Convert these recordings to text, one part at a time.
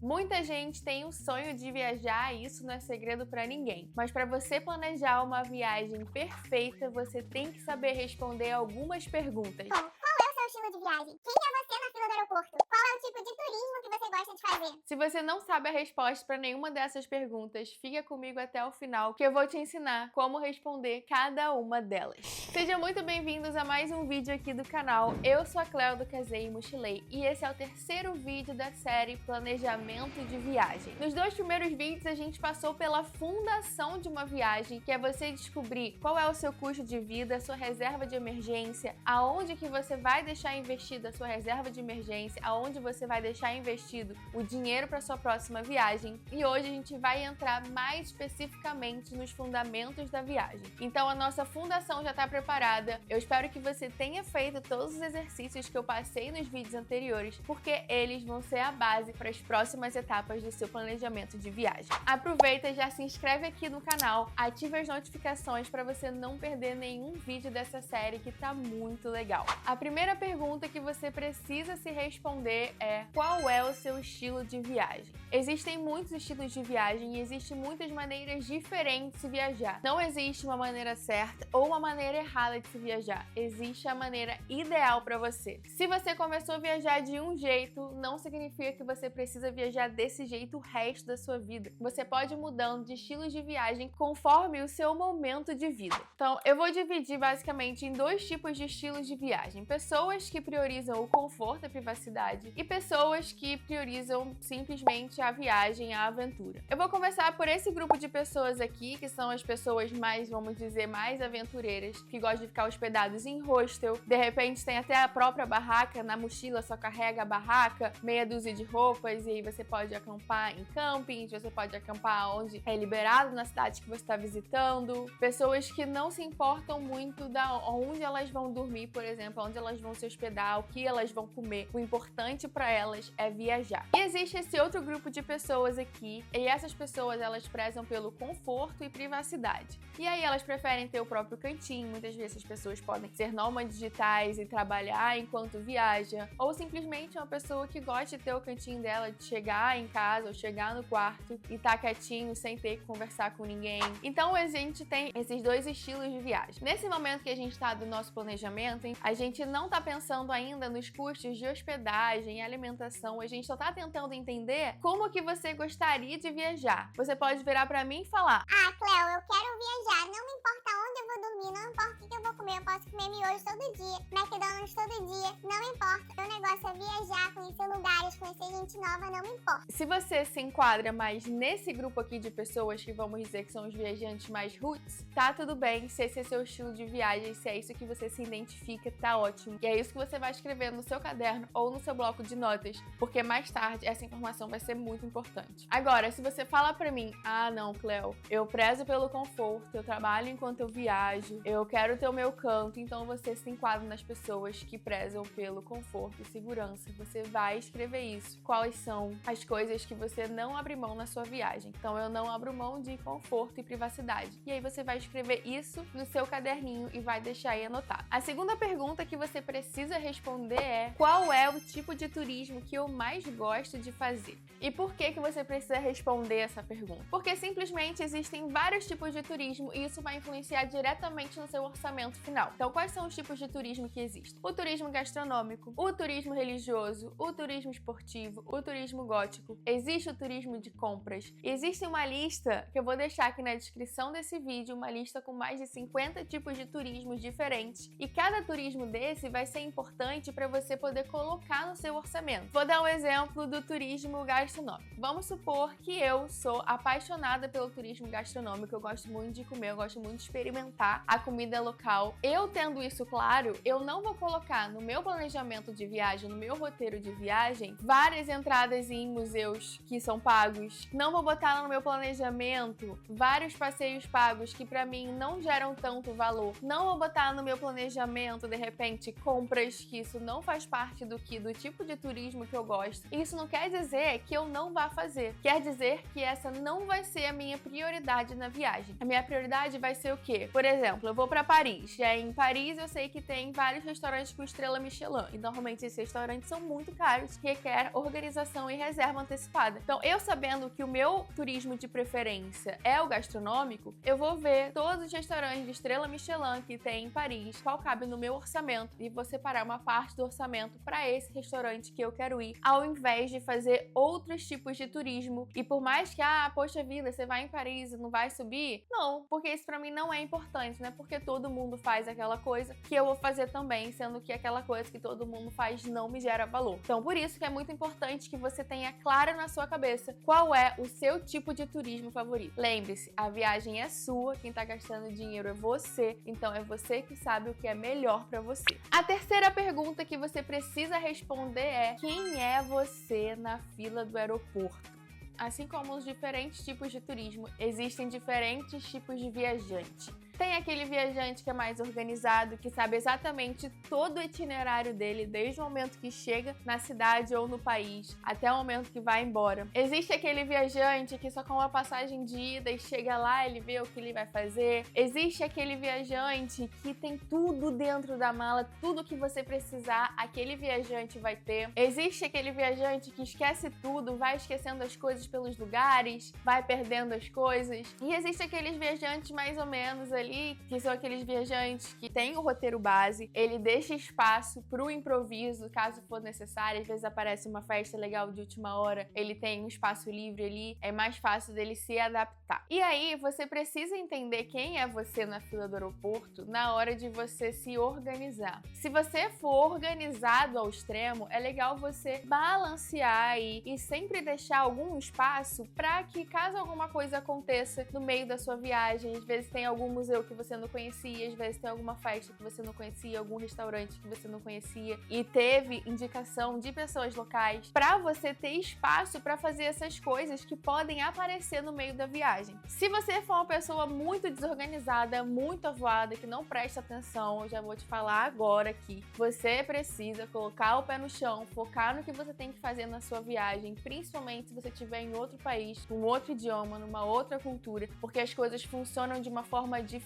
Muita gente tem o sonho de viajar e isso não é segredo para ninguém. Mas para você planejar uma viagem perfeita, você tem que saber responder algumas perguntas. Como, qual é o seu estilo de viagem? Quem é você na fila do aeroporto? Qual é o tipo de turismo que você gosta de fazer? Se você não sabe a resposta para nenhuma dessas perguntas, fica comigo até o final que eu vou te ensinar como responder cada uma delas. Sejam muito bem-vindos a mais um vídeo aqui do canal. Eu sou a Cleo do Casei e Mochilei e esse é o terceiro vídeo da série Planejamento de Viagem. Nos dois primeiros vídeos a gente passou pela fundação de uma viagem, que é você descobrir qual é o seu custo de vida, sua reserva de emergência, aonde que você vai deixar investida a sua reserva de emergência, aonde você vai deixar investido o dinheiro para sua próxima viagem. E hoje a gente vai entrar mais especificamente nos fundamentos da viagem. Então a nossa fundação já está preparada. Eu espero que você tenha feito todos os exercícios que eu passei nos vídeos anteriores, porque eles vão ser a base para as próximas etapas do seu planejamento de viagem. Aproveita e já se inscreve aqui no canal, ative as notificações para você não perder nenhum vídeo dessa série que tá muito legal. A primeira pergunta que você precisa se responder é: qual é o seu estilo de viagem? Existem muitos estilos de viagem e existem muitas maneiras diferentes de se viajar. Não existe uma maneira certa ou uma maneira errada de se viajar. Existe a maneira ideal para você. Se você começou a viajar de um jeito, não significa que você precisa viajar desse jeito o resto da sua vida. Você pode ir mudando de estilos de viagem conforme o seu momento de vida. Então, eu vou dividir basicamente em dois tipos de estilos de viagem. Pessoas que priorizam o conforto e a privacidade e pessoas que priorizam simplesmente a viagem, a aventura. Eu vou começar por esse grupo de pessoas aqui, que são as pessoas mais, vamos dizer, mais aventureiras, que gostam de ficar hospedados em hostel. De repente tem até a própria barraca, na mochila só carrega a barraca, meia dúzia de roupas, e aí você pode acampar em campings, você pode acampar onde é liberado na cidade que você está visitando. Pessoas que não se importam muito da onde elas vão dormir, por exemplo, onde elas vão se hospedar, o que elas vão comer. O importante para elas é viajar. E existe esse outro grupo de pessoas aqui, e essas pessoas elas prezam pelo conforto e privacidade. E aí elas preferem ter o próprio cantinho. Muitas vezes as pessoas podem ser nômades digitais e trabalhar enquanto viaja, ou simplesmente uma pessoa que gosta de ter o cantinho dela, de chegar em casa ou chegar no quarto e tá quietinho sem ter que conversar com ninguém. Então a gente tem esses dois estilos de viagem. Nesse momento que a gente tá do nosso planejamento, a gente não tá pensando ainda nos custos de hospedagem e alimentação, a gente só tá tentando entender como que você gostaria de viajar. Você pode virar pra mim e falar: Ah, Cleo, eu quero viajar, não me importa onde eu vou dormir, não importa o que eu vou comer, eu posso comer miojo todo dia, McDonald's todo dia, não importa. Meu negócio é viajar, conhecer lugares, conhecer gente nova, não me importa. Se você se enquadra mais nesse grupo aqui de pessoas que vamos dizer que são os viajantes mais roots, tá tudo bem. Se esse é seu estilo de viagem, se é isso que você se identifica, tá ótimo. E é isso que você vai escrever no seu caderno ou no seu bloco de notas, porque mais tarde essa informação vai ser muito importante. Agora, se você fala pra mim: ah, não, Cleo, eu prezo pelo conforto, eu trabalho enquanto eu viajo, eu quero ter o meu canto, então você se enquadra nas pessoas que prezam pelo conforto e segurança. Você vai escrever isso. Quais são as coisas que você não abre mão na sua viagem? Então, eu não abro mão de conforto e privacidade. E aí você vai escrever isso no seu caderninho e vai deixar aí anotado. A segunda pergunta que você precisa responder é: qual é o tipo de turismo que eu mais gosto de fazer? E por que que você precisa responder essa pergunta? Porque simplesmente existem vários tipos de turismo e isso vai influenciar diretamente no seu orçamento final. Então, quais são os tipos de turismo que existem? O turismo gastronômico, o turismo religioso, o turismo esportivo, o turismo gótico. Existe o turismo de compras. Existe uma lista que eu vou deixar aqui na descrição desse vídeo, uma lista com mais de 50 tipos de turismos diferentes. E cada turismo desse vai ser importante para você poder colocar no seu orçamento. Vou dar um exemplo do turismo gastronômico. Vamos supor que eu sou apaixonada pelo turismo gastronômico, eu gosto muito de comer, eu gosto muito de experimentar a comida local. Eu tendo isso claro, eu não vou colocar no meu planejamento de viagem, no meu roteiro de viagem, várias entradas em museus que são pagos. Não vou botar no meu planejamento vários passeios pagos que pra mim não geram tanto valor. Não vou botar no meu planejamento, de repente, compras, que isso não faz parte do tipo de turismo que eu gosto. Isso não quer dizer que eu não vá fazer. Quer dizer que essa não vai ser a minha prioridade na viagem. A minha prioridade vai ser o quê? Por Por exemplo, eu vou pra Paris. Em Paris eu sei que tem vários restaurantes com estrela Michelin. E normalmente esses restaurantes são muito caros, requer organização e reserva antecipada. Então, eu sabendo que o meu turismo de preferência é o gastronômico, eu vou ver todos os restaurantes de estrela Michelin que tem em Paris, qual cabe no meu orçamento, e vou separar uma parte do orçamento para esse restaurante que eu quero ir, ao invés de fazer outros tipos de turismo. E por mais que, poxa vida, você vai em Paris e não vai subir? Não, porque isso pra mim não é importante, né? Porque todo mundo faz aquela coisa que eu vou fazer também, sendo que aquela coisa que todo mundo faz não me gera valor. Então, por isso que é muito importante que você tenha claro na sua cabeça qual é o seu tipo de turismo favorito. Lembre-se, a viagem é sua, quem tá gastando dinheiro é você, então é você que sabe o que é melhor pra você. A terceira pergunta que você precisa responder é: quem é você na fila do aeroporto? Assim como os diferentes tipos de turismo, existem diferentes tipos de viajante. Tem aquele viajante que é mais organizado, que sabe exatamente todo o itinerário dele, desde o momento que chega na cidade ou no país, até o momento que vai embora. Existe aquele viajante que só com uma passagem de ida e chega lá, ele vê o que ele vai fazer. Existe aquele viajante que tem tudo dentro da mala, tudo que você precisar, aquele viajante vai ter. Existe aquele viajante que esquece tudo, vai esquecendo as coisas pelos lugares, vai perdendo as coisas. E existe aqueles viajantes mais ou menos ali, que são aqueles viajantes que têm o roteiro base, ele deixa espaço pro improviso, caso for necessário. Às vezes aparece uma festa legal de última hora, ele tem um espaço livre ali, é mais fácil dele se adaptar. E aí, você precisa entender quem é você na fila do aeroporto na hora de você se organizar. Se você for organizado ao extremo, é legal você balancear aí e sempre deixar algum espaço para que, caso alguma coisa aconteça no meio da sua viagem, às vezes tem algum museu que você não conhecia, às vezes tem alguma festa que você não conhecia, algum restaurante que você não conhecia e teve indicação de pessoas locais, para você ter espaço para fazer essas coisas que podem aparecer no meio da viagem. Se você for uma pessoa muito desorganizada, muito avoada, que não presta atenção, eu já vou te falar agora aqui, você precisa colocar o pé no chão, focar no que você tem que fazer na sua viagem, principalmente se você estiver em outro país, com outro idioma, numa outra cultura, porque as coisas funcionam de uma forma diferente.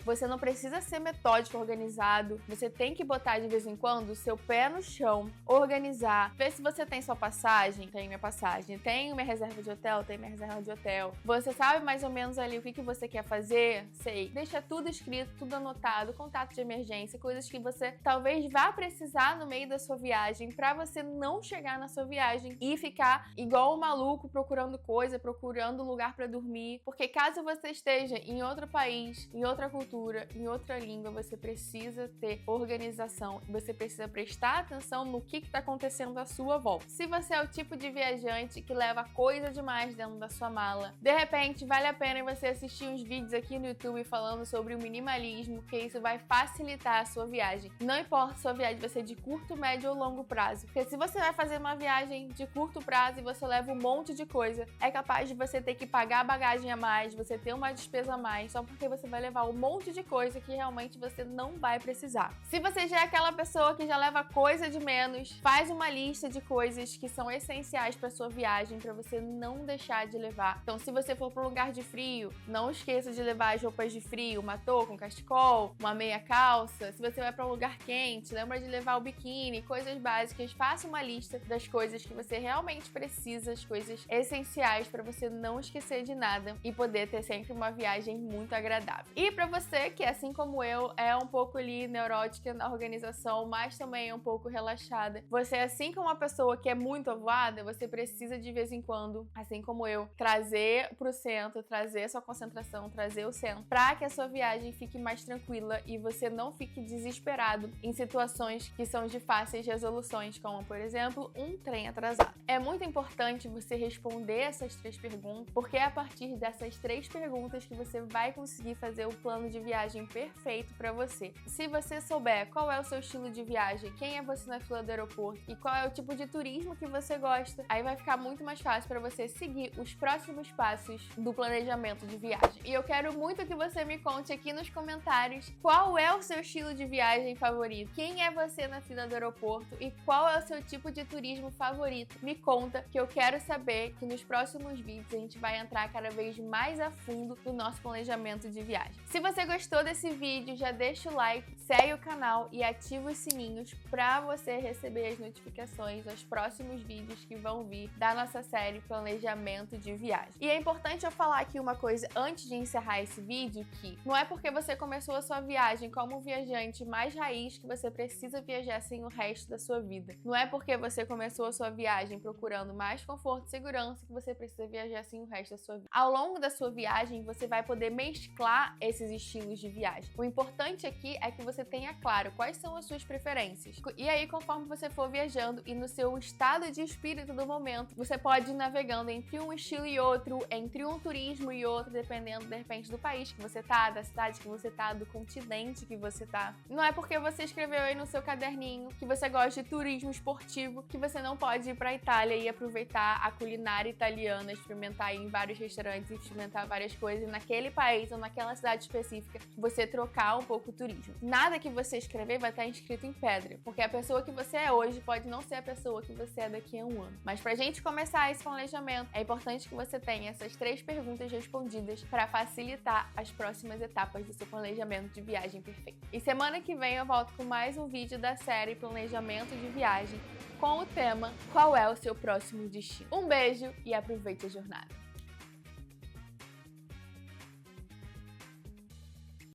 Você não precisa ser metódico, organizado. Você tem que botar de vez em quando o seu pé no chão, organizar, ver se você tem sua passagem. Tem minha passagem. Tem minha reserva de hotel? Tem minha reserva de hotel. Você sabe mais ou menos ali o que você quer fazer? Sei. Deixa tudo escrito, tudo anotado, contato de emergência, coisas que você talvez vá precisar no meio da sua viagem, pra você não chegar na sua viagem e ficar igual um maluco procurando coisa, procurando lugar pra dormir. Porque caso você esteja em outro país, em outra cultura, em outra língua, você precisa ter organização, você precisa prestar atenção no que está acontecendo à sua volta. Se você é o tipo de viajante que leva coisa demais dentro da sua mala, de repente vale a pena você assistir uns vídeos aqui no YouTube falando sobre o minimalismo, que isso vai facilitar a sua viagem. Não importa se a sua viagem vai ser de curto, médio ou longo prazo, porque se você vai fazer uma viagem de curto prazo e você leva um monte de coisa, é capaz de você ter que pagar a bagagem a mais, você ter uma despesa a mais, só porque você vai levar um monte de coisa que realmente você não vai precisar. Se você já é aquela pessoa que já leva coisa de menos, faz uma lista de coisas que são essenciais para sua viagem, para você não deixar de levar. Então, se você for para um lugar de frio, não esqueça de levar as roupas de frio, uma touca, um cachecol, uma meia calça. Se você vai para um lugar quente, lembra de levar o biquíni, coisas básicas. Faça uma lista das coisas que você realmente precisa, as coisas essenciais, para você não esquecer de nada e poder ter sempre uma viagem muito agradável. E para você que, assim como eu, é um pouco ali neurótica na organização, mas também é um pouco relaxada, você, assim como uma pessoa que é muito avoada, você precisa de vez em quando, assim como eu, trazer pro centro, trazer sua concentração, trazer o centro, para que a sua viagem fique mais tranquila e você não fique desesperado em situações que são de fáceis resoluções, como, por exemplo, um trem atrasado. É muito importante você responder essas 3 perguntas, porque é a partir dessas 3 perguntas que você vai conseguir fazer o plano de viagem perfeito para você. Se você souber qual é o seu estilo de viagem, quem é você na fila do aeroporto e qual é o tipo de turismo que você gosta, aí vai ficar muito mais fácil para você seguir os próximos passos do planejamento de viagem. E eu quero muito que você me conte aqui nos comentários qual é o seu estilo de viagem favorito, quem é você na fila do aeroporto e qual é o seu tipo de turismo favorito. Me conta, que eu quero saber, que nos próximos vídeos a gente vai entrar cada vez mais a fundo no nosso planejamento de viagem. viagem. Se você gostou desse vídeo, já deixa o like, segue o canal e ativa os sininhos para você receber as notificações dos próximos vídeos que vão vir da nossa série Planejamento de Viagem. E é importante eu falar aqui uma coisa antes de encerrar esse vídeo, que não é porque você começou a sua viagem como viajante mais raiz que você precisa viajar assim o resto da sua vida. Não é porque você começou a sua viagem procurando mais conforto e segurança que você precisa viajar assim o resto da sua vida. Ao longo da sua viagem, você vai poder mesclar esses estilos de viagem. O importante aqui é que você tenha claro quais são as suas preferências. E aí, conforme você for viajando e no seu estado de espírito do momento, você pode ir navegando entre um estilo e outro, entre um turismo e outro, dependendo, de repente, do país que você tá, da cidade que você tá, do continente que você tá. Não é porque você escreveu aí no seu caderninho que você gosta de turismo esportivo que você não pode ir pra Itália e aproveitar a culinária italiana, experimentar ir em vários restaurantes, experimentar várias coisas naquele país ou naquela cidade específica, você trocar um pouco o turismo. Nada que você escrever vai estar escrito em pedra, porque a pessoa que você é hoje pode não ser a pessoa que você é daqui a um ano. Mas pra gente começar esse planejamento, é importante que você tenha essas 3 perguntas respondidas para facilitar as próximas etapas do seu planejamento de viagem perfeito. E semana que vem eu volto com mais um vídeo da série Planejamento de Viagem com o tema: qual é o seu próximo destino? Um beijo e aproveite a jornada!